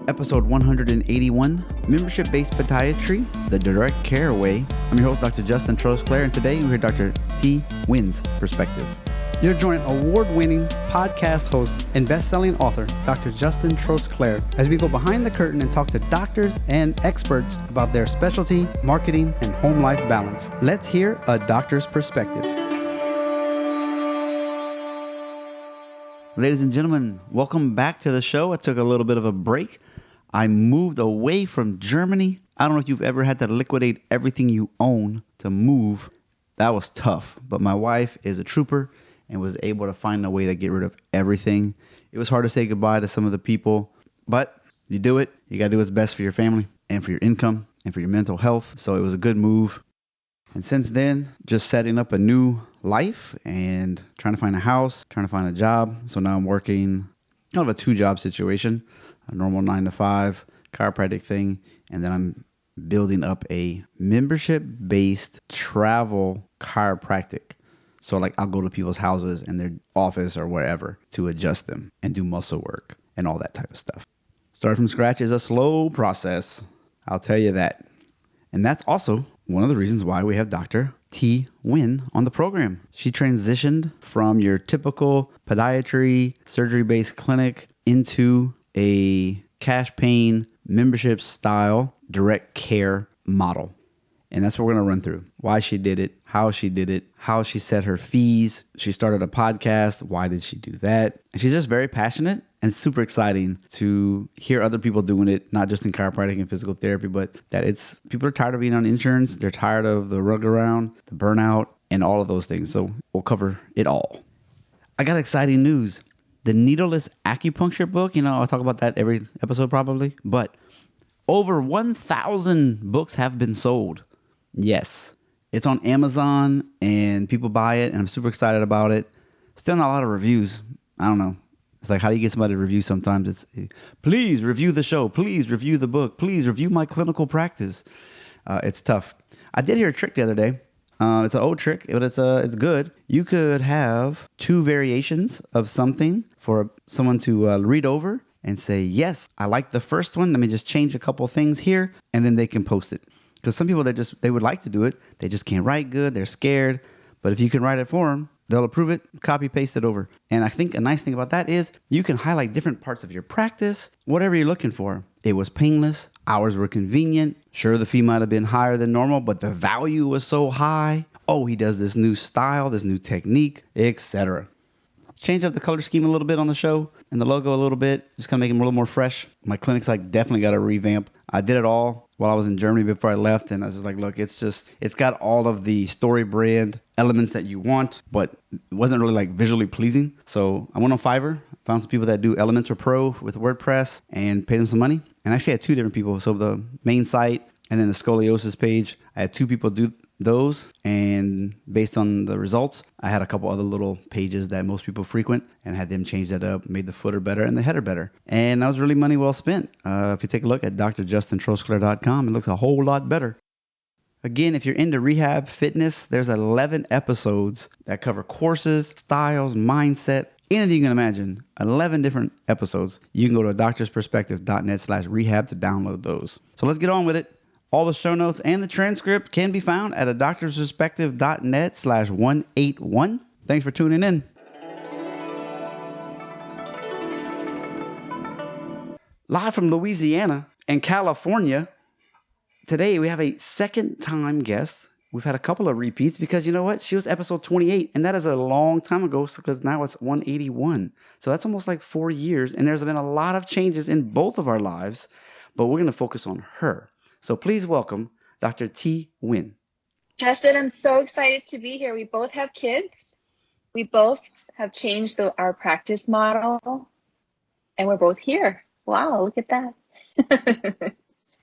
Episode 181, Membership-Based Podiatry, the Direct Care Way. I'm your host, Dr. Justin Trosclair, and today we hear Dr. T. Nguyen's perspective. You're joining award-winning podcast host and best-selling author, Dr. Justin Trosclair, as we go behind the curtain and talk to doctors and experts about their specialty, marketing, and home life balance. Let's hear a doctor's perspective. Ladies and gentlemen, welcome back to the show. I took a little bit of a break. I moved away from Germany. I don't know if you've ever had to liquidate everything you own to move. That was tough, but my wife is a trooper and was able to find a way to get rid of everything. It was hard to say goodbye to some of the people, but you do it. You got to do what's best for your family and for your income and for your mental health. So it was a good move. And since then, just setting up a new life and trying to find a house, trying to find a job. So now I'm working kind of a 2-job situation, a normal 9-to-5 chiropractic thing. And then I'm building up a membership-based travel chiropractic. So like I'll go to people's houses and their office or wherever to adjust them and do muscle work and all that type of stuff. Start from scratch is a slow process. I'll tell you that. And that's also one of the reasons why we have Dr. T. Nguyen on the program. She transitioned from your typical podiatry, surgery-based clinic into a cash paying membership style direct care model. And that's what we're going to run through. Why she did it, how she set her fees. She started a podcast. Why did she do that? And she's just very passionate and super exciting to hear other people doing it, not just in chiropractic and physical therapy, but that people are tired of being on insurance. They're tired of the rug around, the burnout, and all of those things. So we'll cover it all. I got exciting news. The needleless acupuncture book, I'll talk about that every episode probably, but over 1,000 books have been sold. Yes, it's on Amazon and people buy it and I'm super excited about it. Still not a lot of reviews. I don't know. It's like, how do you get somebody to review sometimes? It's, please review the show. Please review the book. Please review my clinical practice. It's tough. I did hear a trick the other day. It's an old trick, but it's good. You could have 2 variations of something for someone to read over and say, yes, I like the first one. Let me just change a couple things here, and then they can post it. Because some people, they would like to do it. They just can't write good. They're scared. But if you can write it for them, they'll approve it, copy, paste it over. And I think a nice thing about that is you can highlight different parts of your practice, whatever you're looking for. It was painless. Hours were convenient. Sure, the fee might have been higher than normal, but the value was so high. Oh, he does this new style, this new technique, etc. Change up the color scheme a little bit on the show and the logo a little bit. Just kind of make them a little more fresh. My clinic's definitely got a revamp. I did it all while I was in Germany before I left. And I was just like, look, it's got all of the story brand elements that you want, but it wasn't really visually pleasing. So I went on Fiverr, found some people that do Elementor Pro with WordPress and paid them some money. And I actually had 2 different people. So the main site and then the scoliosis page, I had 2 people do those, and based on the results, I had a couple other little pages that most people frequent and had them change that up, made the footer better and the header better. And that was really money well spent. If you take a look at drjustintrosclair.com, it looks a whole lot better. Again, if you're into rehab fitness, there's 11 episodes that cover courses, styles, mindset, anything you can imagine. 11 different episodes. You can go to doctorsperspective.net/rehab to download those. So let's get on with it. All the show notes and the transcript can be found at doctorsperspective.net/181. Thanks for tuning in. Live from Louisiana and California, today we have a second-time guest. We've had a couple of repeats because you know what? She was episode 28, and that is a long time ago because now it's 181. So that's almost 4 years, and there's been a lot of changes in both of our lives, but we're going to focus on her. So please welcome Dr. T. Nguyen. Justin, I'm so excited to be here. We both have kids. We both have changed our practice model, and we're both here. Wow, look at that.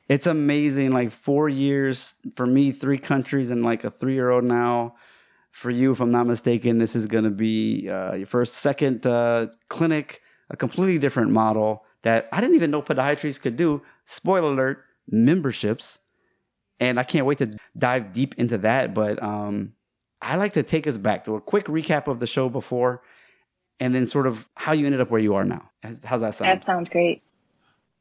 It's amazing. 4 years for me, 3 countries, and a 3-year-old now. For you, if I'm not mistaken, this is going to be your second clinic, a completely different model that I didn't even know podiatries could do. Spoiler alert. Memberships, and I can't wait to dive deep into that, but I like to take us back to a quick recap of the show before and then sort of how you ended up where you are now. How's that sound? That sounds great.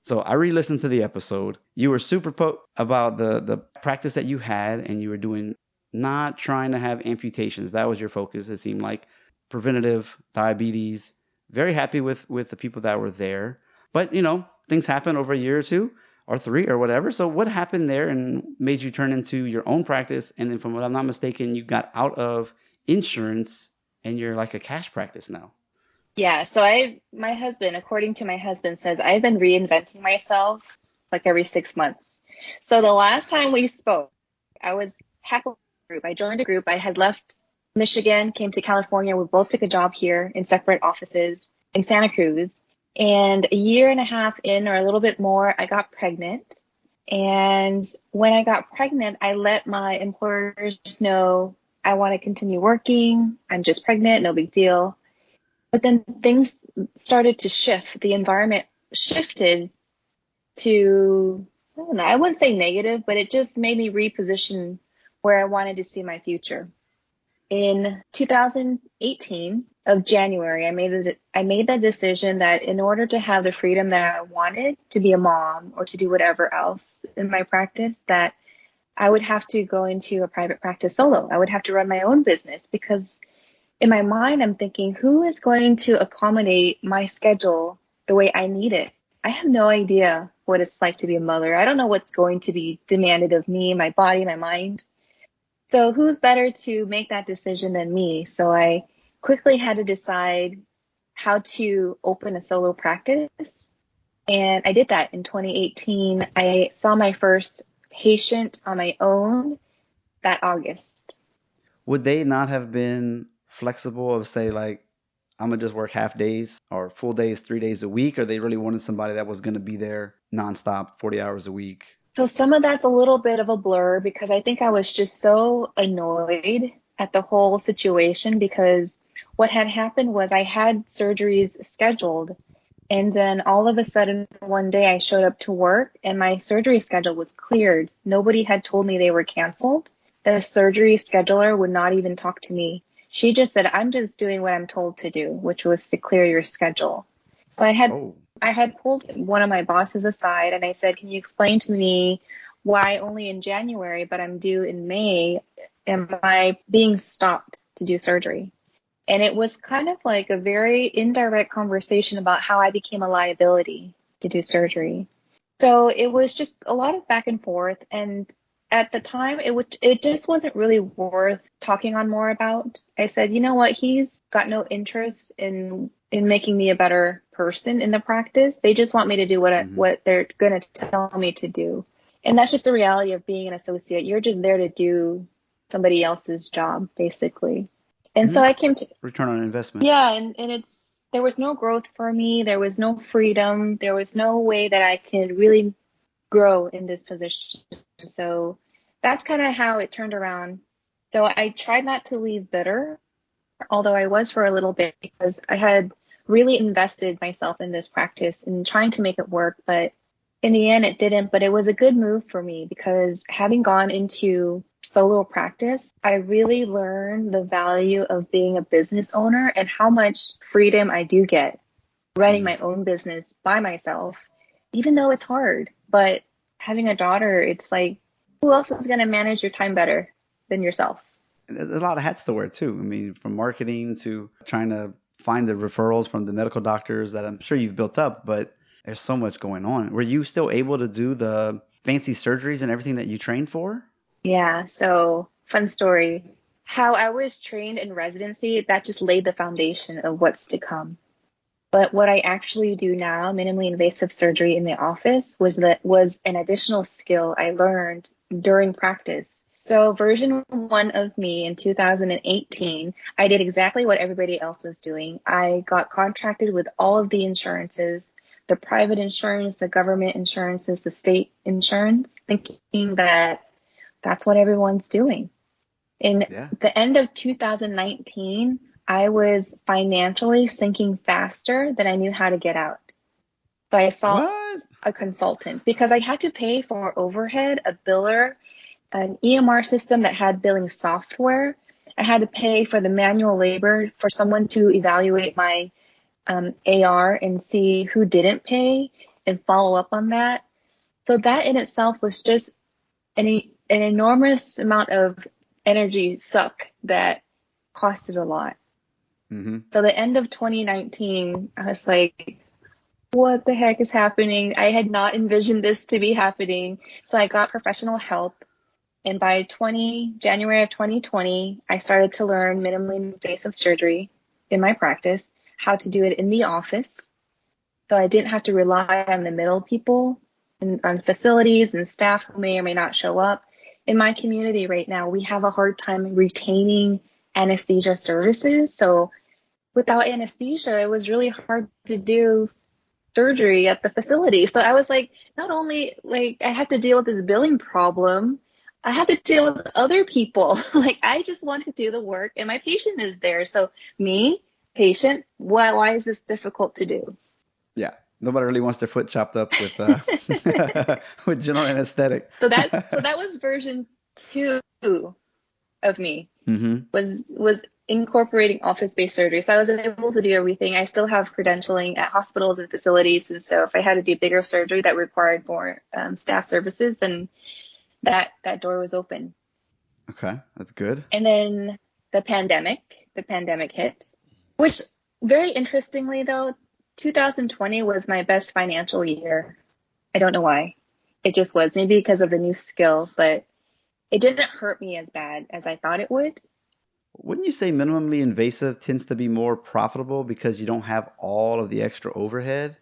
So I re-listened to the episode. You were super about the practice that you had, and you were doing not trying to have amputations. That was your focus. It seemed like preventative diabetes. Very happy with the people that were there. But things happen over a year or two or three or whatever. So what happened there and made you turn into your own practice? And then, from what I'm not mistaken, you got out of insurance and you're like a cash practice now. Yeah, so my husband, according to my husband, says I've been reinventing myself like every 6 months. So the last time we spoke, I was half a group. I joined a group. I had left Michigan, came to California. We both took a job here in separate offices in Santa Cruz. And a year and a half in, or a little bit more, I got pregnant. And when I got pregnant, I let my employers know I want to continue working. I'm just pregnant, no big deal. But then things started to shift. The environment shifted to, I don't know, I wouldn't say negative, but it just made me reposition where I wanted to see my future. In 2018 of January, I made the decision that in order to have the freedom that I wanted to be a mom or to do whatever else in my practice, that I would have to go into a private practice solo. I would have to run my own business, because in my mind, I'm thinking, who is going to accommodate my schedule the way I need it? I have no idea what it's like to be a mother. I don't know what's going to be demanded of me, my body, my mind. So who's better to make that decision than me? So I quickly had to decide how to open a solo practice. And I did that in 2018. I saw my first patient on my own that August. Would they not have been flexible of, say, like, I'm going to just work half days or full days, 3 days a week? Or they really wanted somebody that was going to be there nonstop, 40 hours a week? So some of that's a little bit of a blur, because I think I was just so annoyed at the whole situation, because what had happened was I had surgeries scheduled, and then all of a sudden one day I showed up to work and my surgery schedule was cleared. Nobody had told me they were canceled. The surgery scheduler would not even talk to me. She just said, I'm just doing what I'm told to do, which was to clear your schedule. So I had pulled one of my bosses aside and I said, can you explain to me why only in January, but I'm due in May, am I being stopped to do surgery? And it was kind of like a very indirect conversation about how I became a liability to do surgery. So it was just a lot of back and forth. And at the time, it just wasn't really worth talking on more about. I said, you know what, he's got no interest in making me a better person in the practice. They just want me to do what they're going to tell me to do. And that's just the reality of being an associate. You're just there to do somebody else's job, basically. And so I came to return on investment. Yeah, and there was no growth for me. There was no freedom. There was no way that I could really grow in this position. So that's kind of how it turned around. So I tried not to leave bitter, although I was for a little bit, because I had really invested myself in this practice and trying to make it work. But in the end, it didn't. But it was a good move for me, because having gone into solo practice, I really learned the value of being a business owner and how much freedom I do get running my own business by myself, even though it's hard. But having a daughter, it's like, who else is going to manage your time better than yourself? There's a lot of hats to wear too. I mean, from marketing to trying to find the referrals from the medical doctors that I'm sure you've built up, but there's so much going on. Were you still able to do the fancy surgeries and everything that you trained for? Yeah, so fun story. How I was trained in residency, that just laid the foundation of what's to come. But what I actually do now, minimally invasive surgery in the office, was an additional skill I learned during practice. So version 1 of me in 2018, I did exactly what everybody else was doing. I got contracted with all of the insurances, the private insurance, the government insurances, the state insurance, thinking that that's what everyone's doing. In the end of 2019, I was financially sinking faster than I knew how to get out. So I saw a consultant, because I had to pay for overhead, a biller, an EMR system that had billing software. I had to pay for the manual labor for someone to evaluate my AR and see who didn't pay. and follow up on that. So that in itself was just an enormous amount of energy suck that costed a lot. Mm-hmm. So the end of 2019, I was like, what the heck is happening? I had not envisioned this to be happening. So I got professional help. And by January of 2020, I started to learn minimally invasive surgery in my practice, how to do it in the office. So I didn't have to rely on the middle people and on facilities and staff who may or may not show up. In my community right now, we have a hard time retaining anesthesia services. So without anesthesia, it was really hard to do surgery at the facility. So I was like, not only like I had to deal with this billing problem, I had to deal with other people. Like I just want to do the work and my patient is there. So me, patient, why is this difficult to do? Yeah. Nobody really wants their foot chopped up with with general anesthetic. So that was version 2 of me. Mm-hmm. was incorporating office-based surgery. So I was able to do everything. I still have credentialing at hospitals and facilities. And so if I had to do bigger surgery that required more staff services, then that door was open. Okay, that's good. And then the pandemic hit, which very interestingly though, 2020 was my best financial year. I don't know why. It just was, maybe because of the new skill, but it didn't hurt me as bad as I thought it would. Wouldn't you say minimally invasive tends to be more profitable because you don't have all of the extra overhead?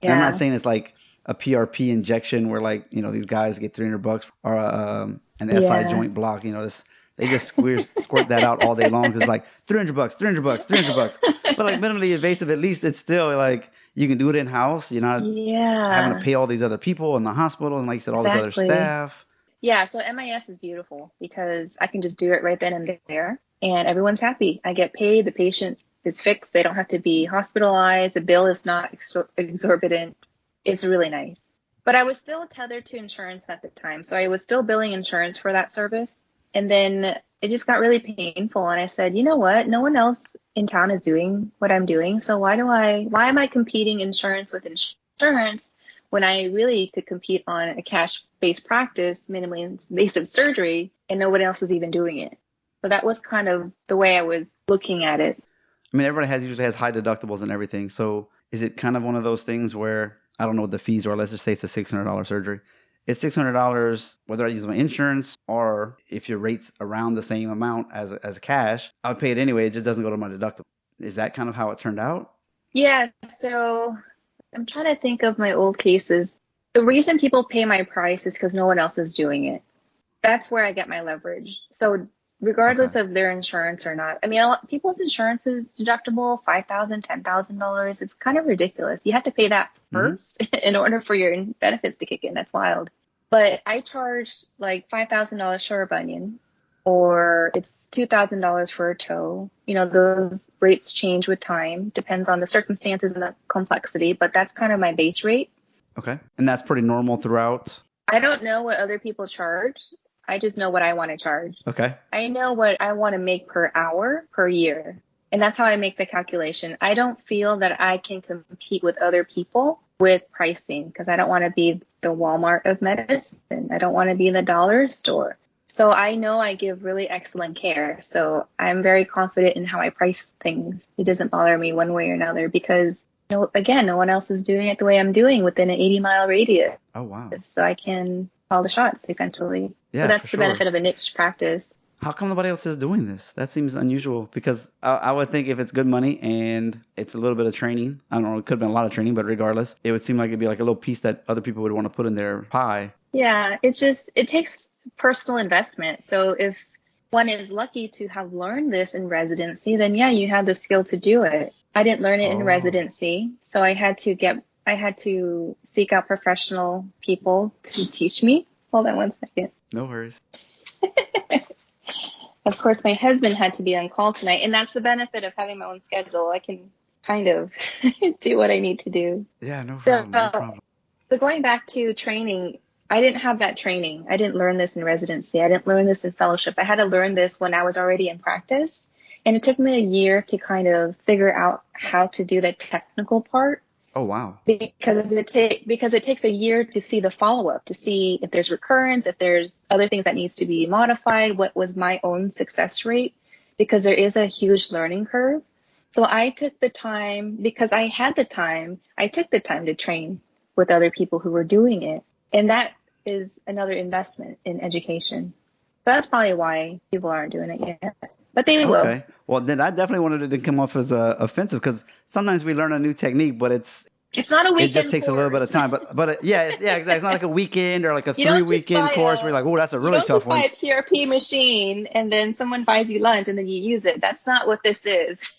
Yeah. And I'm not saying it's like a PRP injection where like, these guys get $300 or an SI joint block, they just squirt that out all day long. It's like $300, $300. But like minimally invasive, at least it's still like you can do it in house. You're not having to pay all these other people in the hospital and like you said, all this other staff. Yeah, so MIS is beautiful because I can just do it right then and there and everyone's happy. I get paid, the patient is fixed, they don't have to be hospitalized, the bill is not exorbitant. It's really nice. But I was still tethered to insurance at the time, so I was still billing insurance for that service. And then it just got really painful and I said, you know what? No one else in town is doing what I'm doing, so why am I competing insurance with insurance when I really could compete on a cash-based practice, minimally invasive surgery, and no one else is even doing it. So that was kind of the way I was looking at it. I mean, everybody usually has high deductibles and everything. So is it kind of one of those things where, I don't know what the fees are, let's just say it's a $600 surgery. It's $600 whether I use my insurance or if your rate's around the same amount as cash, I would pay it anyway. It just doesn't go to my deductible. Is that kind of how it turned out? Yeah, so I'm trying to think of my old cases. The reason people pay my price is because no one else is doing it. That's where I get my leverage. So regardless of their insurance or not, I mean, people's insurance is deductible, $5,000, $10,000. It's kind of ridiculous. You have to pay that first in order for your benefits to kick in. That's wild. But I charge like $5,000 for a bunion, or it's $2,000 for a toe. Those rates change with time, depends on the circumstances and the complexity, but that's kind of my base rate. Okay. And that's pretty normal throughout? I don't know what other people charge. I just know what I want to charge. Okay. I know what I want to make per hour, per year. And that's how I make the calculation. I don't feel that I can compete with other people with pricing because I don't want to be the Walmart of medicine. I don't want to be the dollar store. So I know I give really excellent care. So I'm very confident in how I price things. It doesn't bother me one way or another because, again, no one else is doing it the way I'm doing within an 80-mile radius. Oh, wow. So I can call the shots, essentially. Yeah, so that's the benefit of a niche practice. How come nobody else is doing this? That seems unusual because I would think if it's good money and it's a little bit of training, I don't know, it could have been a lot of training, but regardless, it would seem like it'd be like a little piece that other people would want to put in their pie. Yeah, it takes personal investment. So if one is lucky to have learned this in residency, then yeah, you have the skill to do it. I didn't learn it in residency, so I had to seek out professional people to teach me. Hold on one second. No worries. Of course, my husband had to be on call tonight, and that's the benefit of having my own schedule. I can kind of do what I need to do. Yeah, no problem. So going back to training, I didn't have that training. I didn't learn this in residency. I didn't learn this in fellowship. I had to learn this when I was already in practice, and it took me a year to kind of figure out how to do the technical part. Oh, wow. Because it takes a year to see the follow-up, to see if there's recurrence, if there's other things that needs to be modified, what was my own success rate, because there is a huge learning curve. So I took the time, because I had the time, I took the time to train with other people who were doing it. And that is another investment in education. But that's probably why people aren't doing it yet. But they will. Okay. Well, then I definitely wanted it to come off as offensive because sometimes we learn a new technique, but It's not a it just weekend takes a little bit course. of time. Yeah, exactly. It's not like a weekend or like a You don't just 3 weekend course where you're like, oh, that's a you really don't tough just buy one. a PRP machine and then someone buys you lunch and then you use it. That's not what this is.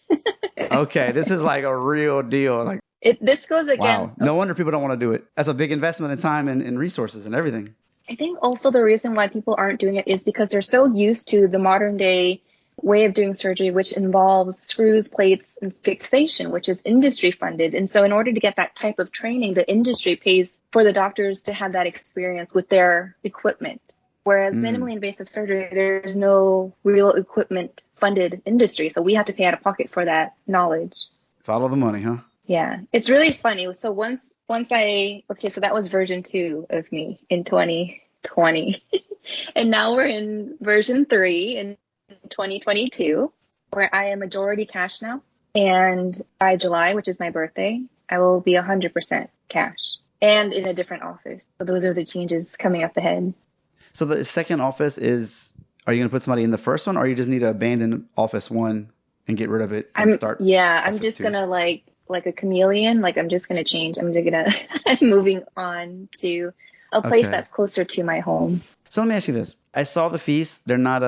Okay, this is like a real deal. Like, This goes wow. against, No wonder people don't want to do it. That's a big investment in time and resources and everything. I think also the reason why people aren't doing it is because they're so used to the modern day way of doing surgery, which involves screws, plates, and fixation, which is industry funded. And so in order to get that type of training, the industry pays for the doctors to have that experience with their equipment. Whereas minimally invasive surgery, there's no real equipment funded industry. So we have to pay out of pocket for that knowledge. Follow the money, huh? Yeah, it's really funny. So so that was version 2 of me in 2020. And now we're in version 3 in 2022, where I am majority cash now. And by July, which is my birthday, I will be 100% cash and in a different office. So those are the changes coming up ahead. So the second office are you going to put somebody in the first one or you just need to abandon office 1 and get rid of it and start I'm office just 2? gonna like a chameleon. Like I'm just gonna change. I'm moving on to a place that's closer to my home. So let me ask you this. I saw the fees. They're not,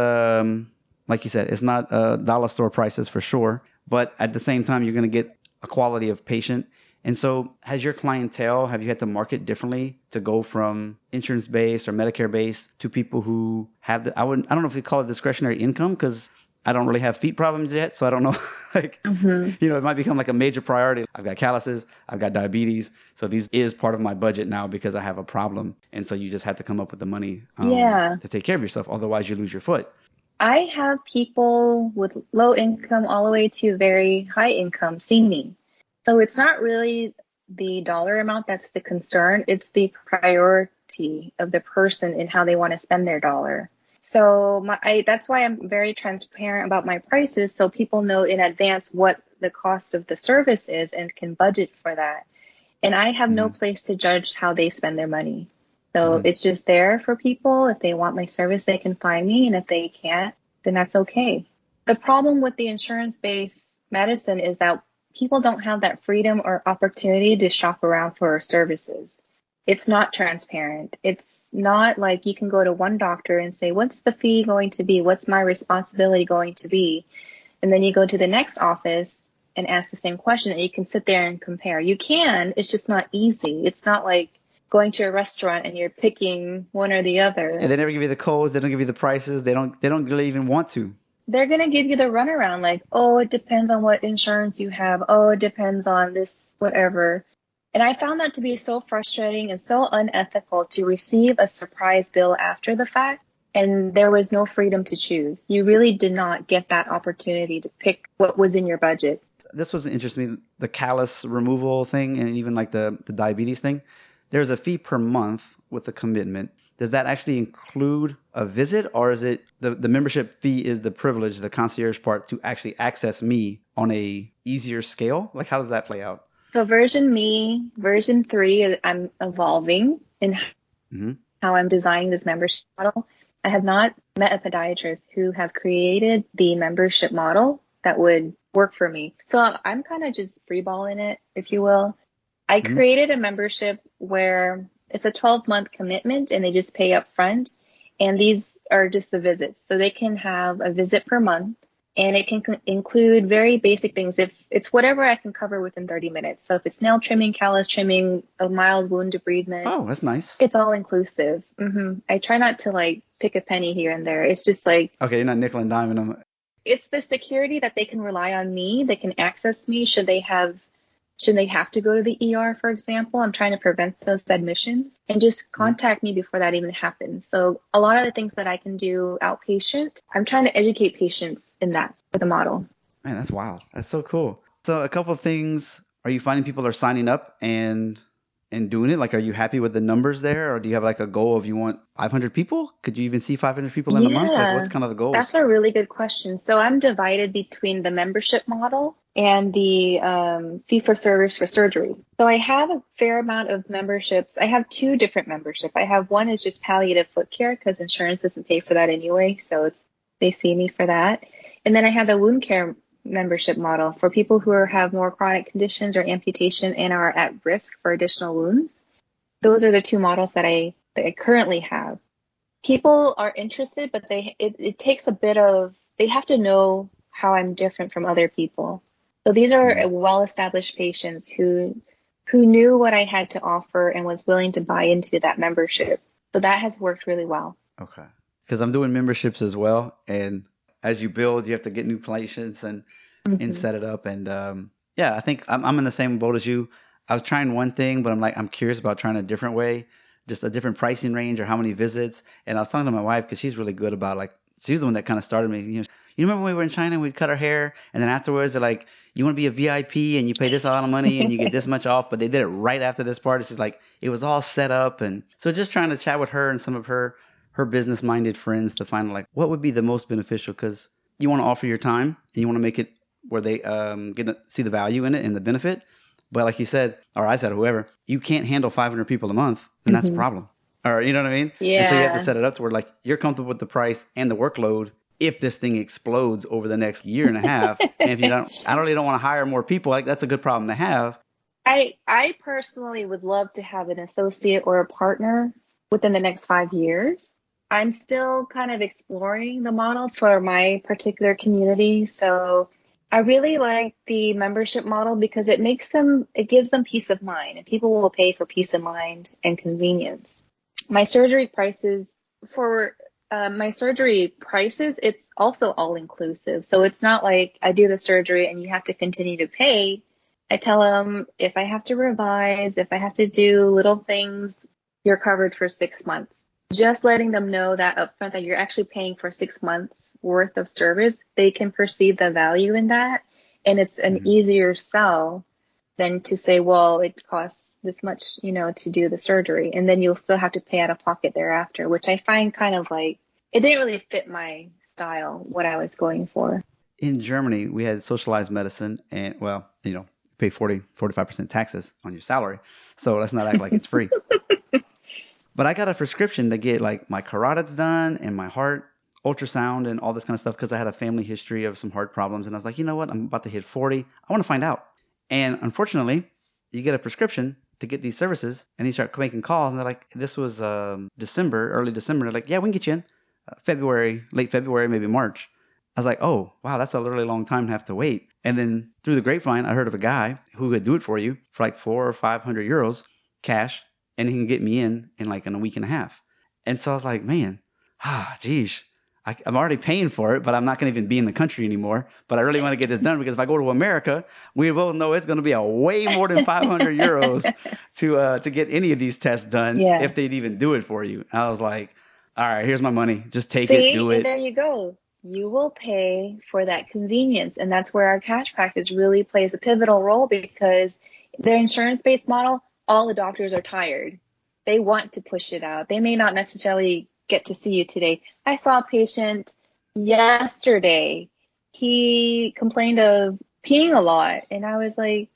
like you said, it's not dollar store prices for sure. But at the same time, you're going to get a quality of patient. And so have you had to market differently to go from insurance based or Medicare based to people who have I don't know if you call it discretionary income because I don't really have feet problems yet. So I don't know, it might become like a major priority. I've got calluses, I've got diabetes. So these is part of my budget now because I have a problem. And so you just have to come up with the money to take care of yourself. Otherwise you lose your foot. I have people with low income all the way to very high income see me. So it's not really the dollar amount that's the concern. It's the priority of the person and how they want to spend their dollar. So that's why I'm very transparent about my prices so people know in advance what the cost of the service is and can budget for that. And I have no place to judge how they spend their money. So it's just there for people. If they want my service, they can find me. And if they can't, then that's okay. The problem with the insurance-based medicine is that people don't have that freedom or opportunity to shop around for services. It's not transparent. It's not like you can go to one doctor and say, what's the fee going to be? What's my responsibility going to be? And then you go to the next office and ask the same question and you can sit there and compare. You can, it's just not easy. It's not like going to a restaurant and you're picking one or the other. And they never give you the codes. They don't give you the prices. They don't really even want to. They're going to give you the runaround like, oh, it depends on what insurance you have. Oh, it depends on this, whatever. And I found that to be so frustrating and so unethical to receive a surprise bill after the fact. And there was no freedom to choose. You really did not get that opportunity to pick what was in your budget. This was interesting to me, the callus removal thing and even like the diabetes thing. There's a fee per month with a commitment. Does that actually include a visit or is it the membership fee is the privilege, the concierge part to actually access me on a easier scale? Like how does that play out? So version 3, I'm evolving in how I'm designing this membership model. I have not met a podiatrist who have created the membership model that would work for me. So I'm kind of just freeballing it, if you will. I created a membership where it's a 12-month commitment and they just pay up front. And these are just the visits. So they can have a visit per month and it can include very basic things. If it's whatever I can cover within 30 minutes. So if it's nail trimming, callus trimming, a mild wound debridement. Oh, that's nice. It's all inclusive. I try not to like pick a penny here and there. It's just like. Okay, you're not nickel and diming them. It's the security that they can rely on me. They can access me should they have to go to the ER, for example. I'm trying to prevent those admissions and just contact me before that even happens. So a lot of the things that I can do outpatient, I'm trying to educate patients in that with the model. Man, that's wild. That's so cool. So a couple of things are you finding people are signing up and doing it? Like, are you happy with the numbers there, or do you have like a goal of you want 500 people? Could you even see 500 people in a month? Like, what's Yeah, kind of the goals? that's a really good question. So I'm divided between the membership model and the fee for service for surgery. So I have a fair amount of memberships. I have two different membership. I have one is just palliative foot care because insurance doesn't pay for that anyway. So they see me for that. And then I have the wound care membership model for people who have more chronic conditions or amputation and are at risk for additional wounds. Those are the two models that I currently have. People are interested, but it takes a bit of, they have to know how I'm different from other people. So these are well-established patients who knew what I had to offer and was willing to buy into that membership. So that has worked really well. Okay. Because I'm doing memberships as well, and as you build, you have to get new patients and set it up. And yeah, I think I'm in the same boat as you. I was trying one thing, but I'm curious about trying a different way, just a different pricing range or how many visits. And I was talking to my wife because she's really good about, like, she's the one that kind of started me. You remember when we were in China and we'd cut our hair, and then afterwards they're like, you want to be a VIP and you pay this amount of money and you get this much off, but they did it right after this part. She's like, it was all set up. And so just trying to chat with her and some of her business minded friends to find like what would be the most beneficial, because you want to offer your time and you want to make it where they get to see the value in it and the benefit. But like you said, or I said, whoever, you can't handle 500 people a month, then that's a problem. Or you know what I mean? Yeah. And so you have to set it up to where like you're comfortable with the price and the workload if this thing explodes over the next year and a half. And if you don't, I really don't want to hire more people. Like, that's a good problem to have. I personally would love to have an associate or a partner within the next 5 years. I'm still kind of exploring the model for my particular community. So I really like the membership model because it gives them peace of mind, and people will pay for peace of mind and convenience. My surgery prices, it's also all inclusive. So it's not like I do the surgery and you have to continue to pay. I tell them if I have to revise, if I have to do little things, you're covered for 6 months. Just letting them know that upfront that you're actually paying for 6 months worth of service, they can perceive the value in that. And it's an easier sell than to say, well, it costs this much, to do the surgery. And then you'll still have to pay out of pocket thereafter, which I find kind of like, it didn't really fit my style, what I was going for. In Germany, we had socialized medicine, and well, pay 45% taxes on your salary. So let's not act like it's free. But I got a prescription to get like my carotids done and my heart ultrasound and all this kind of stuff because I had a family history of some heart problems. And I was like, you know what? I'm about to hit 40. I want to find out. And unfortunately, you get a prescription to get these services, and they start making calls. And they're like, this was early December. They're like, yeah, we can get you in late February, maybe March. I was like, oh, wow, that's a really long time to have to wait. And then through the grapevine, I heard of a guy who could do it for you for like 400 or 500 euros cash, and he can get me in a week and a half. And so I was like, man, geez, I'm already paying for it, but I'm not going to even be in the country anymore. But I really want to get this done because if I go to America, we both know it's going to be a way more than 500 euros to get any of these tests done if they'd even do it for you. And I was like, all right, here's my money. Just take it, do it. And there you go. You will pay for that convenience. And that's where our cash practice really plays a pivotal role, because their insurance-based model, all the doctors are tired. They want to push it out. They may not necessarily get to see you today. I saw a patient yesterday. He complained of peeing a lot. And I was like,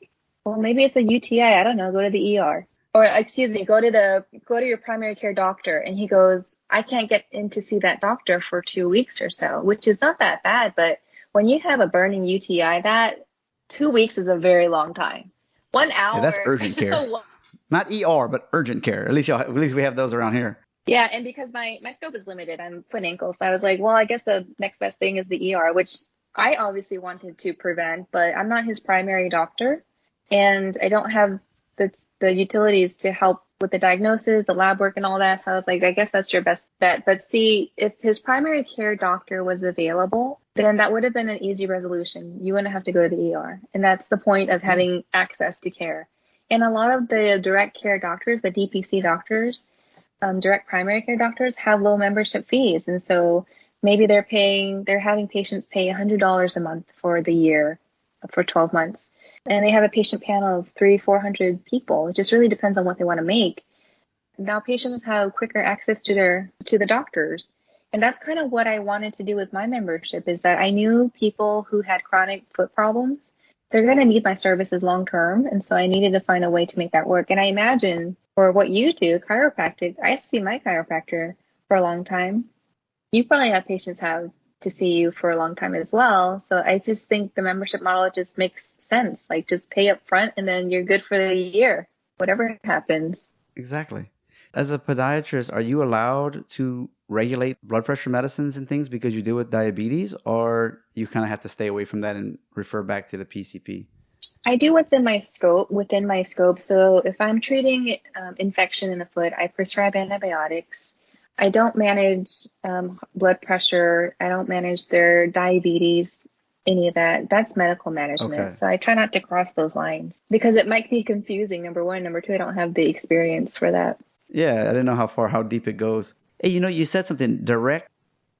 well, maybe it's a UTI. I don't know. Go to the ER. Or excuse me, go to your primary care doctor. And he goes, I can't get in to see that doctor for 2 weeks or so, which is not that bad. But when you have a burning UTI, that 2 weeks is a very long time. 1 hour. Yeah, that's urgent care. Not ER, but urgent care. At least we have those around here. Yeah, and because my scope is limited, I'm foot and ankle. So I was like, well, I guess the next best thing is the ER, which I obviously wanted to prevent, but I'm not his primary doctor. And I don't have the utilities to help with the diagnosis, the lab work and all that. So I was like, I guess that's your best bet. But see, if his primary care doctor was available, then that would have been an easy resolution. You wouldn't have to go to the ER. And that's the point of having access to care. And a lot of the direct care doctors, the DPC doctors, direct primary care doctors have low membership fees. And so maybe they're having patients pay $100 a month for the year for 12 months. and they have a patient panel of 300-400 people. It just really depends on what they want to make. Now patients have quicker access to the doctors. And that's kind of what I wanted to do with my membership, is that I knew people who had chronic foot problems, they're going to need my services long term. And so I needed to find a way to make that work. And I imagine for what you do, chiropractic, I see my chiropractor for a long time. You probably have patients have to see you for a long time as well. So I just think the membership model just makes sense. Like, just pay up front and then you're good for the year, whatever happens. Exactly. As a podiatrist, are you allowed to regulate blood pressure medicines and things because you deal with diabetes, or you kind of have to stay away from that and refer back to the PCP? I do what's within my scope. So if I'm treating infection in the foot, I prescribe antibiotics. I don't manage blood pressure. I don't manage their diabetes, any of that. That's medical management. Okay. So I try not to cross those lines because it might be confusing, number one. Number two, I don't have the experience for that. Yeah, I didn't know how deep it goes. Hey, you said something direct.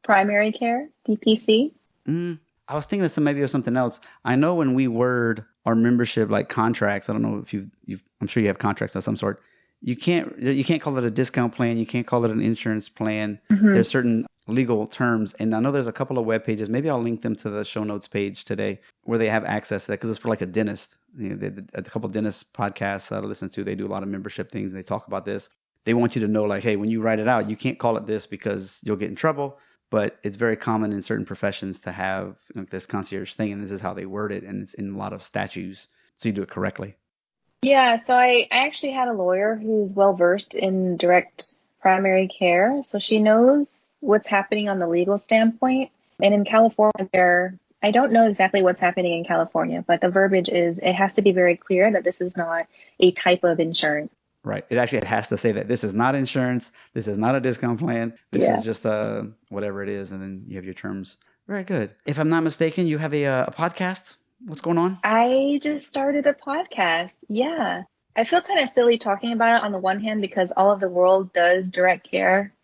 Primary care, DPC. I was thinking maybe of something else. I know when we word our membership like contracts, I don't know if I'm sure you have contracts of some sort. You can't call it a discount plan. You can't call it an insurance plan. Mm-hmm. There's certain legal terms, and I know there's a couple of web pages. Maybe I'll link them to the show notes page today where they have access to that, because it's for like a dentist. A couple of dentist podcasts that I listen to, they do a lot of membership things, and they talk about this. They want you to know, like, hey, when you write it out, you can't call it this because you'll get in trouble. But it's very common in certain professions to have this concierge thing, and this is how they word it, and it's in a lot of statutes, so you do it correctly. Yeah, so I actually had a lawyer who's well versed in direct primary care, so she knows what's happening on the legal standpoint. And in California, I don't know exactly what's happening in California, but the verbiage is it has to be very clear that this is not a type of insurance. Right. It has to say that this is not insurance. This is not a discount plan. This is just whatever it is. And then you have your terms. Very good. If I'm not mistaken, you have a podcast. What's going on? I just started a podcast. Yeah. I feel kind of silly talking about it on the one hand because all of the world does direct care.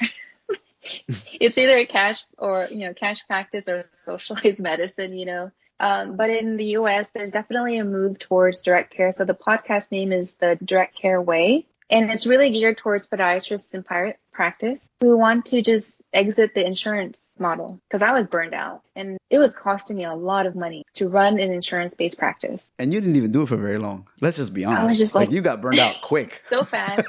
It's either cash practice or socialized medicine. But in the US, there's definitely a move towards direct care. So the podcast name is The Direct Care Way. And it's really geared towards podiatrists in private practice who want to just exit the insurance model, because I was burned out and it was costing me a lot of money to run an insurance-based practice. And you didn't even do it for very long. Let's just be honest. I was just like you got burned out quick. So fast.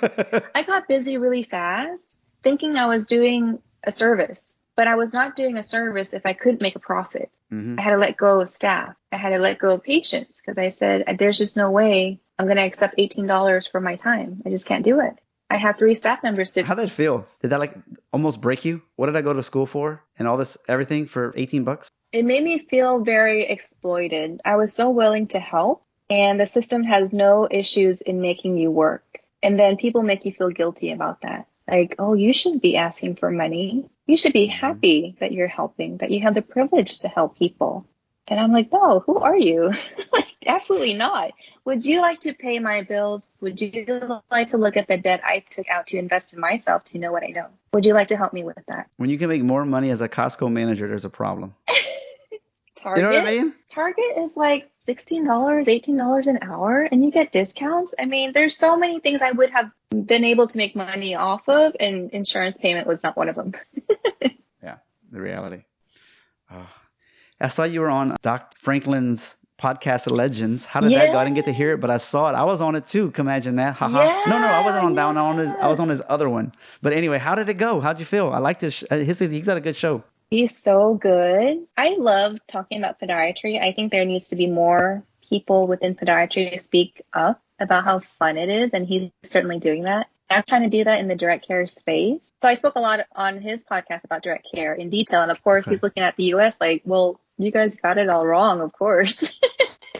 I got busy really fast thinking I was doing a service, but I was not doing a service if I couldn't make a profit. Mm-hmm. I had to let go of staff. I had to let go of patients because I said, there's just no way I'm going to accept $18 for my time. I just can't do it. I have 3 staff members. How did it feel? Did that almost break you? What did I go to school for? And all this, everything for $18? It made me feel very exploited. I was so willing to help, and the system has no issues in making you work. And then people make you feel guilty about that. Like, oh, you shouldn't be asking for money. You should be happy that you're helping, that you have the privilege to help people. And I'm like, no, who are you? Absolutely not. Would you like to pay my bills? Would you like to look at the debt I took out to invest in myself to know what I know? Would you like to help me with that? When you can make more money as a Costco manager, there's a problem. Target, you know what I mean? Target is like $16, $18 an hour, and you get discounts. I mean, there's so many things I would have been able to make money off of, and insurance payment was not one of them. Yeah, the reality. Oh. I saw you were on Dr. Franklin's podcast Legends. How did that go? I didn't get to hear it, but I saw it. I was on it too. Can imagine that. Yeah, no, I wasn't on that one. I was on his other one. But anyway, how did it go? How'd you feel? I like this. He's got a good show. He's so good. I love talking about podiatry. I think there needs to be more people within podiatry to speak up about how fun it is, and he's certainly doing that. I'm trying to do that in the direct care space. So I spoke a lot on his podcast about direct care in detail, and of course he's looking at the US like, well, you guys got it all wrong, of course.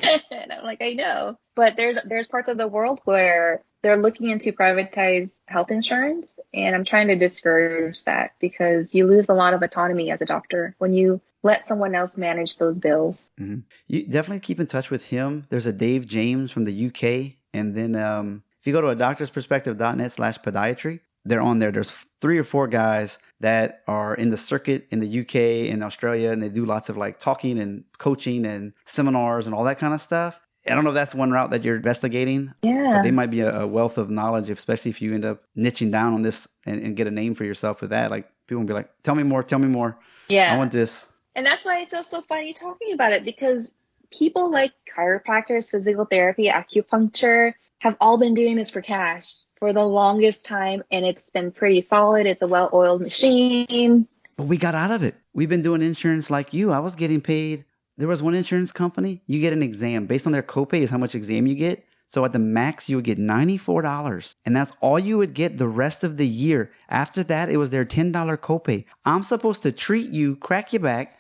And I'm like, I know. But there's parts of the world where they're looking into privatized health insurance, and I'm trying to discourage that because you lose a lot of autonomy as a doctor when you let someone else manage those bills. Mm-hmm. You definitely keep in touch with him. There's a Dave James from the UK, and then if you go to a doctorsperspective.net/podiatry, they're on there. There's 3 or 4 guys that are in the circuit in the UK and Australia, and they do lots of talking and coaching and seminars and all that kind of stuff. I don't know if that's one route that you're investigating, but they might be a wealth of knowledge, especially if you end up niching down on this and get a name for yourself with that. Like people will be like, tell me more, tell me more. Yeah. I want this. And that's why it feels so funny talking about it, because people like chiropractors, physical therapy, acupuncture have all been doing this for cash for the longest time. And it's been pretty solid. It's a well-oiled machine. But we got out of it. We've been doing insurance like you. I was getting paid. There was one insurance company. You get an exam. Based on their copay is how much exam you get. So at the max, you would get $94. And that's all you would get the rest of the year. After that, it was their $10 copay. I'm supposed to treat you, crack your back,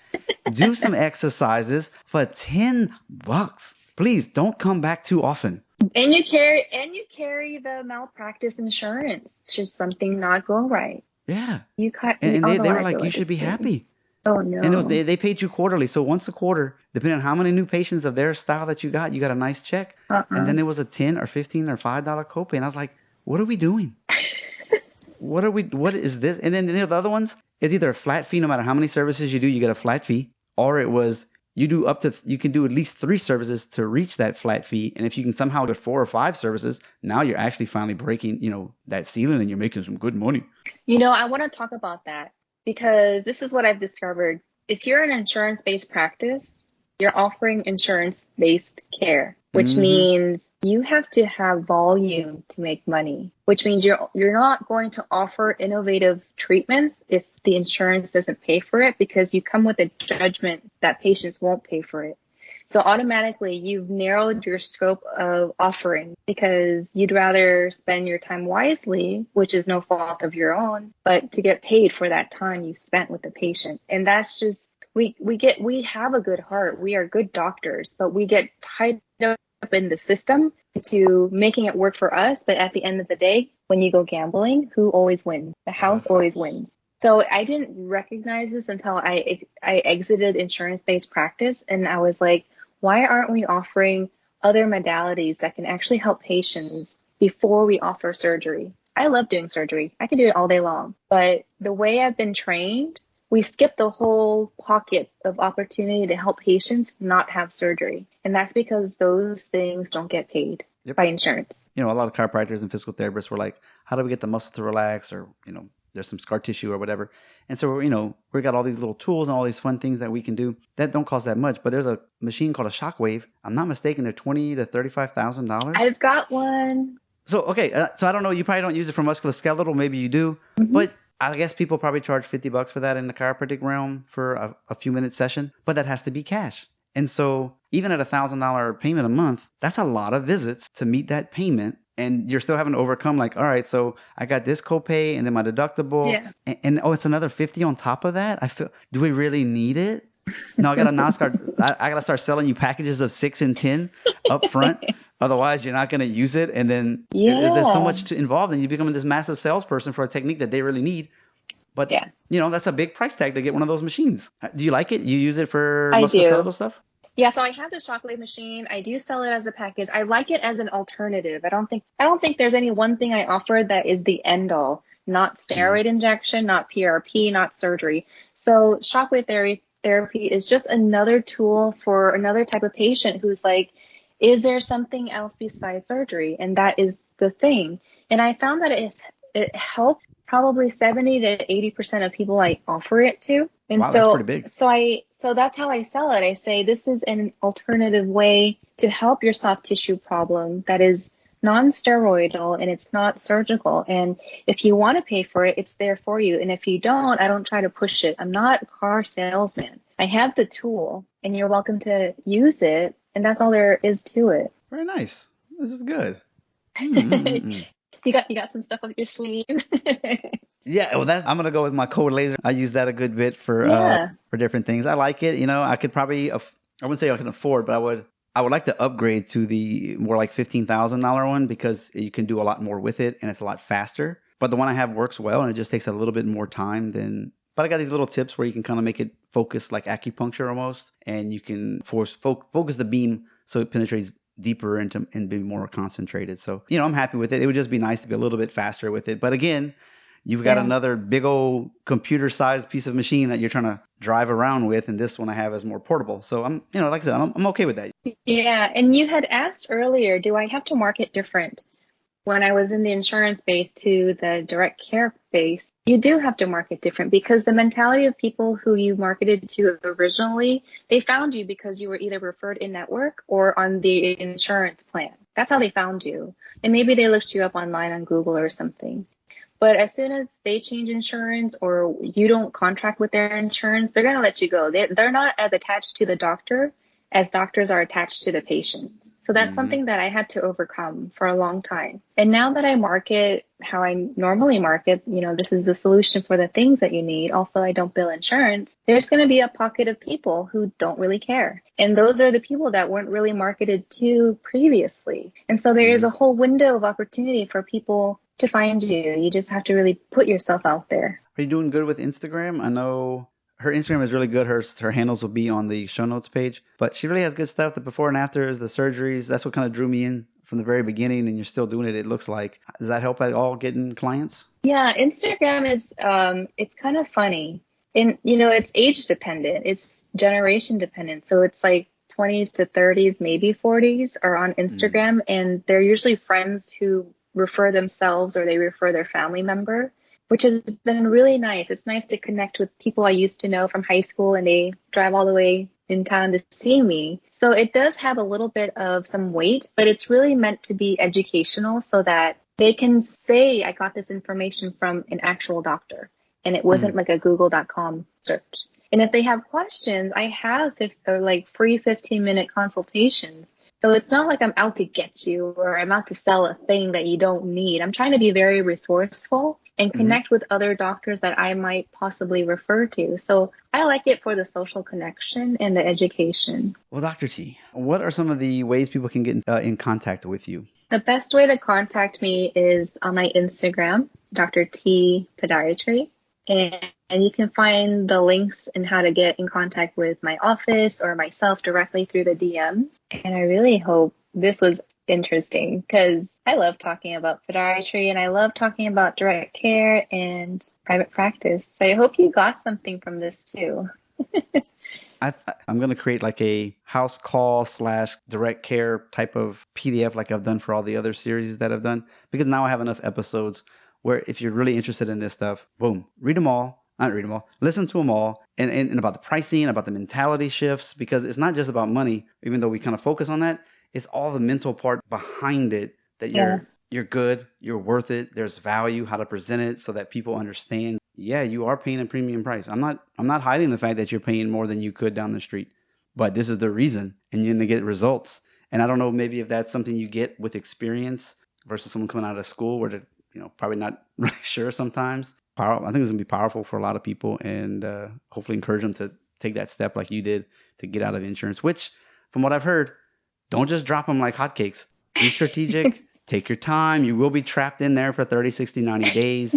do some exercises for $10. Please don't come back too often. And you carry the malpractice insurance should something not go right. Yeah. And they were like, you should be happy. Oh, no. And they paid you quarterly. So once a quarter, depending on how many new patients of their style that you got a nice check. And then it was a $10 or $15 or $5 copay. And I was like, what are we doing? What is this? And then the other ones, it's either a flat fee. No matter how many services you do, you get a flat fee. Or it was you can do at least 3 services to reach that flat fee. And if you can somehow get 4 or 5 services, now you're actually finally breaking, that ceiling and you're making some good money. I want to talk about that because this is what I've discovered. If you're an insurance-based practice, you're offering insurance-based care, which means you have to have volume to make money, which means you're not going to offer innovative treatments if the insurance doesn't pay for it, because you come with a judgment that patients won't pay for it. So automatically you've narrowed your scope of offering because you'd rather spend your time wisely, which is no fault of your own, but to get paid for that time you spent with the patient. And that's just, we have a good heart. We are good doctors, but we get tied up in the system to making it work for us. But at the end of the day, when you go gambling, who always wins? The house always wins. So I didn't recognize this until I exited insurance-based practice. And I was like, why aren't we offering other modalities that can actually help patients before we offer surgery? I love doing surgery. I can do it all day long. But the way I've been trained, we skip the whole pocket of opportunity to help patients not have surgery. And that's because those things don't get paid by insurance. A lot of chiropractors and physical therapists were like, how do we get the muscle to relax? Or, there's some scar tissue or whatever. And so, we got all these little tools and all these fun things that we can do that don't cost that much. But there's a machine called a shockwave. I'm not mistaken. They're $20,000 to $35,000. I've got one. So, okay. So I don't know. You probably don't use it for musculoskeletal. Maybe you do. But I guess people probably charge $50 for that in the chiropractic realm for a few minute session. But that has to be cash. And so even at $1,000 payment a month, that's a lot of visits to meet that payment. And you're still having to overcome like, all right, so I got this copay and then my deductible. Yeah. And it's another 50 on top of that. I feel, do we really need it? No, I got to start selling you packages of 6 and 10 up front. Otherwise, you're not going to use it. And then there's so much involved and you become this massive salesperson for a technique that they really need. But, that's a big price tag to get one of those machines. Do you like it? You use it for musculoskeletal stuff? Yeah, so I have the shockwave machine. I do sell it as a package. I like it as an alternative. I don't think there's any one thing I offer that is the end all. Not steroid injection, not PRP, not surgery. So shockwave therapy is just another tool for another type of patient who's like, is there something else besides surgery? And that is the thing. And I found that it helped probably 70 to 80% of people I offer it to. And wow, that's pretty big. So that's how I sell it. I say this is an alternative way to help your soft tissue problem that is non-steroidal and it's not surgical. And if you want to pay for it, it's there for you. And if you don't, I don't try to push it. I'm not a car salesman. I have the tool and you're welcome to use it. And that's all there is to it. Very nice. This is good. You got some stuff up your sleeve. Yeah, well, I'm gonna go with my cold laser. I use that a good bit for different things. I like it. I could probably, I wouldn't say I can afford, but I would like to upgrade to the more like $15,000 one because you can do a lot more with it and it's a lot faster. But the one I have works well and it just takes a little bit more time than. But I got these little tips where you can kind of make it focus like acupuncture almost, and you can focus the beam so it penetrates deeper into and be more concentrated. So I'm happy with it. It would just be nice to be a little bit faster with it. But again, You've got Yeah. another big old computer-sized piece of machine that you're trying to drive around with, and this one I have is more portable. So I'm, like I said, I'm okay with that. Yeah. And you had asked earlier, do I have to market different? When I was in the insurance base to the direct care base, you do have to market different because the mentality of people who you marketed to originally, they found you because you were either referred in network or on the insurance plan. That's how they found you. And maybe they looked you up online on Google or something. But as soon as they change insurance or you don't contract with their insurance, they're going to let you go. They're not as attached to the doctor as doctors are attached to the patients. So that's something that I had to overcome for a long time. And now that I market how I normally market, this is the solution for the things that you need. Also, I don't bill insurance. There's going to be a pocket of people who don't really care. And those are the people that weren't really marketed to previously. And so there is a whole window of opportunity for people to find you. You just have to really put yourself out there. Are you doing good with Instagram? I know her Instagram is really good. Her handles will be on the show notes page, but she really has good stuff. The before and afters, the surgeries, that's what kind of drew me in from the very beginning, and you're still doing it, it looks like. Does that help at all getting clients? Yeah, Instagram is it's kind of funny. And it's age dependent. It's generation dependent. So it's like 20s to 30s, maybe 40s are on Instagram, and they're usually friends who refer themselves or they refer their family member, which has been really nice. It's nice to connect with people I used to know from high school and they drive all the way in town to see me. So it does have a little bit of some weight, but it's really meant to be educational so that they can say, I got this information from an actual doctor and it wasn't like a google.com search. And if they have questions, I have free 15-minute consultations. So it's not like I'm out to get you or I'm out to sell a thing that you don't need. I'm trying to be very resourceful and connect with other doctors that I might possibly refer to. So I like it for the social connection and the education. Well, Dr. T, what are some of the ways people can get in contact with you? The best way to contact me is on my Instagram, Dr. T Podiatry. And you can find the links and how to get in contact with my office or myself directly through the DMs. And I really hope this was interesting because I love talking about podiatry and I love talking about direct care and private practice. So I hope you got something from this too. I'm going to create like a house call / direct care type of PDF like I've done for all the other series that I've done, because now I have enough episodes where if you're really interested in this stuff, boom, listen to them all and about the pricing, about the mentality shifts, because it's not just about money, even though we kind of focus on that. It's all the mental part behind it that you're good, you're worth it, there's value, how to present it so that people understand. Yeah, you are paying a premium price. I'm not hiding the fact that you're paying more than you could down the street, but this is the reason, and you're going to get results. And I don't know, maybe if that's something you get with experience versus someone coming out of school where they're probably not really sure sometimes. I think it's going to be powerful for a lot of people, and hopefully encourage them to take that step like you did to get out of insurance, which from what I've heard, don't just drop them like hotcakes. Be strategic. Take your time. You will be trapped in there for 30, 60, 90 days.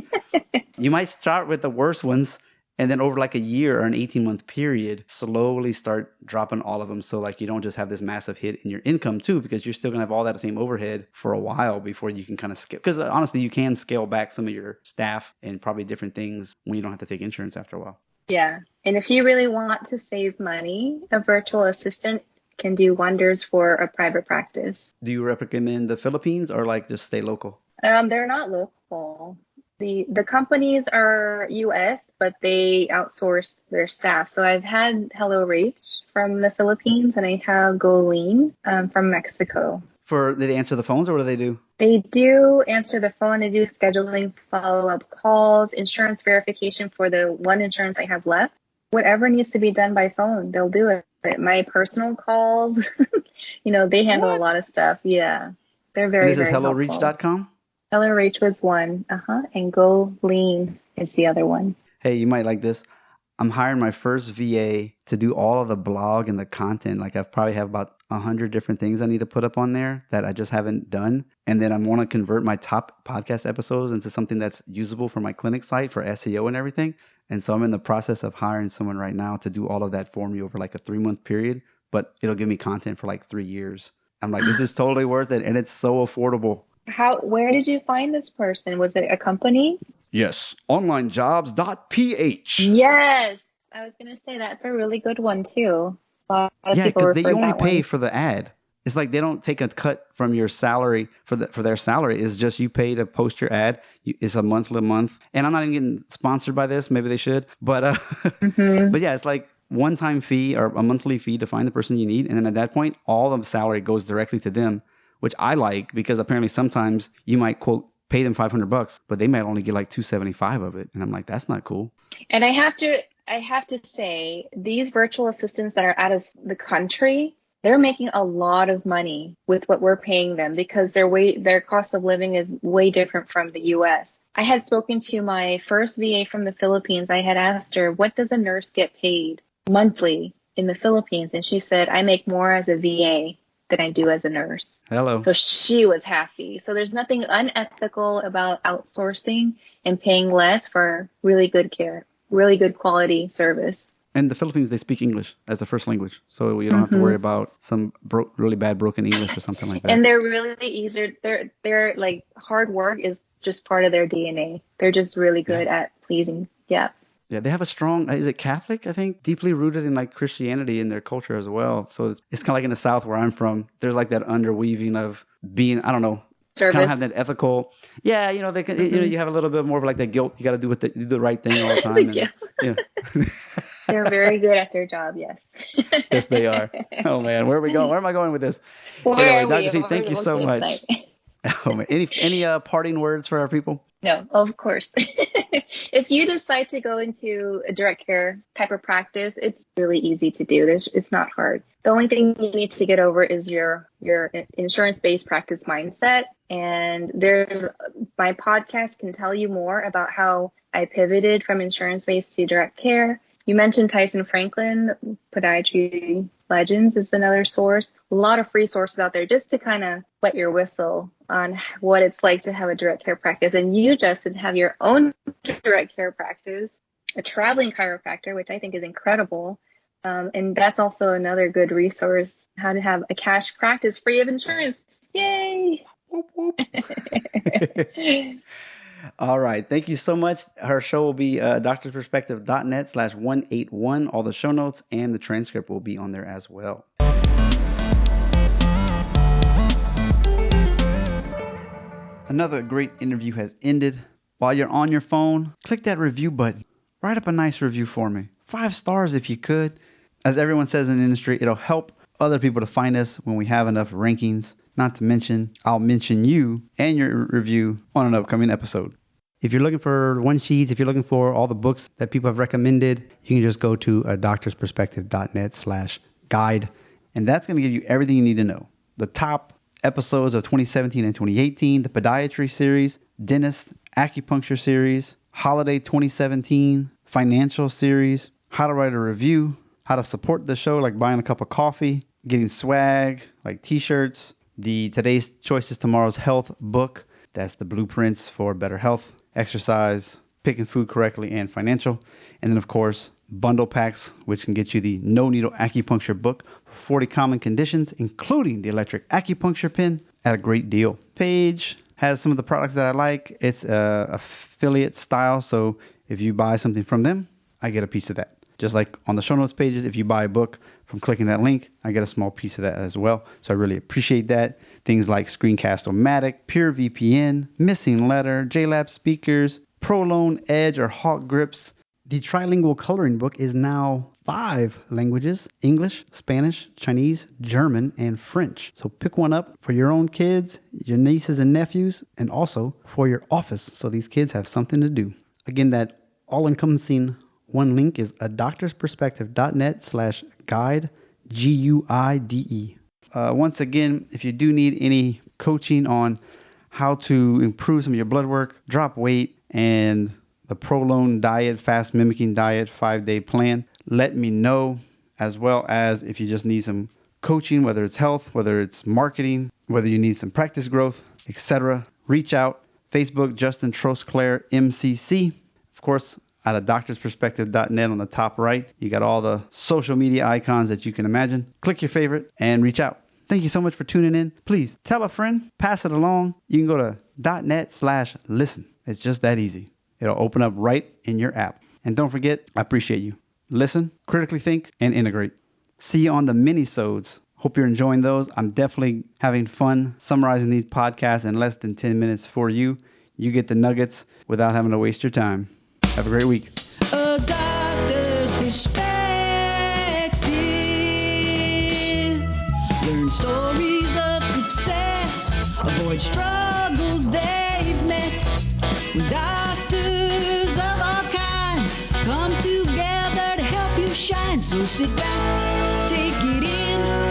You might start with the worst ones, and then over like a year or an 18-month period, slowly start dropping all of them. So like you don't just have this massive hit in your income too, because you're still going to have all that same overhead for a while before you can kind of scale. Because honestly, you can scale back some of your staff and probably different things when you don't have to take insurance after a while. Yeah. And if you really want to save money, a virtual assistant can do wonders for a private practice. Do you recommend the Philippines or like just stay local? They're not local. The companies are U.S., but they outsource their staff. So I've had Hello Reach from the Philippines, and I have Nguyen from Mexico. Do they answer the phones, or what do they do? They do answer the phone. They do scheduling, follow-up calls, insurance verification for the one insurance I have left. Whatever needs to be done by phone, they'll do it. My personal calls, they handle a lot of stuff. Yeah, they're very, very helpful. This is HelloReach.com? Hello Reach was one, and Go Lean is the other one. Hey, you might like this. I'm hiring my first VA to do all of the blog and the content. Like I probably have about 100 different things I need to put up on there that I just haven't done. And then I want to convert my top podcast episodes into something that's usable for my clinic site for SEO and everything. And so I'm in the process of hiring someone right now to do all of that for me over like a 3-month period, but it'll give me content for like 3 years. I'm like, this is totally worth it. And it's so affordable. Where did you find this person? Was it a company? Yes, onlinejobs.ph. Yes, I was gonna say that's a really good one too. A lot of Yeah, people because they refer only that pay one. for the ad. It's like they don't take a cut from your salary for their salary. It's just you pay to post your ad. It's a month. And I'm not even getting sponsored by this. Maybe they should. But Hmm. but yeah, it's like one-time fee or a monthly fee to find the person you need, and then at that point, all the salary goes directly to them, which I like because apparently sometimes you might quote pay them $500, but they might only get like 275 of it, and I'm like, that's not cool. And I have to say, these virtual assistants that are out of the country, they're making a lot of money with what we're paying them because their cost of living is way different from the US. I had spoken to my first VA from the Philippines. I had asked her, what does a nurse get paid monthly in the Philippines? And she said, I make more as a VA than I do as a nurse. Hello. So she was happy. So there's nothing unethical about outsourcing and paying less for really good care, really good quality service. In the Philippines, they speak English as a first language, so you don't have to Hmm. worry about some really bad broken English or something like that. And they're really easy. They're like hard work is just part of their DNA. They're just really Yeah. good at pleasing. Yeah. Yeah, they have a strong, is it Catholic, I think? Deeply rooted in like Christianity in their culture as well. So it's kind of like in the South where I'm from, there's like that underweaving of being, I don't know, kind of have that Service. ethical. Yeah, you know, they can, Hmm. you have a little bit more of like that guilt. You got to do do the right thing all the time. Yeah. And, you know. They're very good at their job. Yes. Yes, they are. Oh man, where are we going? Where am I going with this? Where Anyway, are we? Dr. T, thank you so Okay, much. tonight. Oh man, any parting words for our people? No, of course. If you decide to go into a direct care type of practice, it's really easy to do. It's not hard. The only thing you need to get over is your insurance-based practice mindset. And my podcast can tell you more about how I pivoted from insurance-based to direct care. You mentioned Tyson Franklin, Podiatry Legends is another source. A lot of free sources out there just to kind of wet your whistle on what it's like to have a direct care practice. And you, Justin, have your own direct care practice, a traveling chiropractor, which I think is incredible. And that's also another good resource, how to have a cash practice free of insurance. Yay! Whoop, whoop. All right. Thank you so much. Her show will be doctorsperspective.net/181. All the show notes and the transcript will be on there as well. Another great interview has ended. While you're on your phone, click that review button. Write up a nice review for me. 5 stars if you could. As everyone says in the industry, it'll help other people to find us when we have enough rankings. Not to mention, I'll mention you and your review on an upcoming episode. If you're looking for one sheets, if you're looking for all the books that people have recommended, you can just go to doctorsperspective.net/guide. And that's going to give you everything you need to know. The top episodes of 2017 and 2018, the Podiatry series, Dentist, Acupuncture series, Holiday 2017, Financial series, how to write a review, how to support the show like buying a cup of coffee, getting swag like t-shirts, the Today's Choices Tomorrow's Health book, that's the blueprints for better health, exercise, picking food correctly, and financial. And then, of course, bundle packs, which can get you the No Needle Acupuncture book for 40 common conditions, including the electric acupuncture pin at a great deal. Page has some of the products that I like. It's affiliate style, so if you buy something from them, I get a piece of that. Just like on the show notes pages, if you buy a book from clicking that link, I get a small piece of that as well. So I really appreciate that. Things like Screencast-O-Matic, Pure VPN, Missing Letter, JLab speakers, Prolone, Edge, or Hawk grips. The trilingual coloring book is now 5 languages: English, Spanish, Chinese, German, and French. So pick one up for your own kids, your nieces and nephews, and also for your office so these kids have something to do. Again, that all-encompassing one link is doctorsperspective.net/guide, GUIDE. Once again, if you do need any coaching on how to improve some of your blood work, drop weight, and the Prolone diet, fast mimicking diet, 5-day plan, let me know. As well as if you just need some coaching, whether it's health, whether it's marketing, whether you need some practice growth, etc., reach out. Facebook, Justin Trosclair, MCC. Of course, out of doctorsperspective.net on the top right, you got all the social media icons that you can imagine. Click your favorite and reach out. Thank you so much for tuning in. Please tell a friend, pass it along. You can go to .net/listen. It's just that easy. It'll open up right in your app. And don't forget, I appreciate you. Listen, critically think, and integrate. See you on the mini-sodes. Hope you're enjoying those. I'm definitely having fun summarizing these podcasts in less than 10 minutes for you. You get the nuggets without having to waste your time. Have a great week. A doctor's perspective. Learn stories of success. Avoid struggles they've met. When doctors of all kinds come together to help you shine. So sit back, take it in.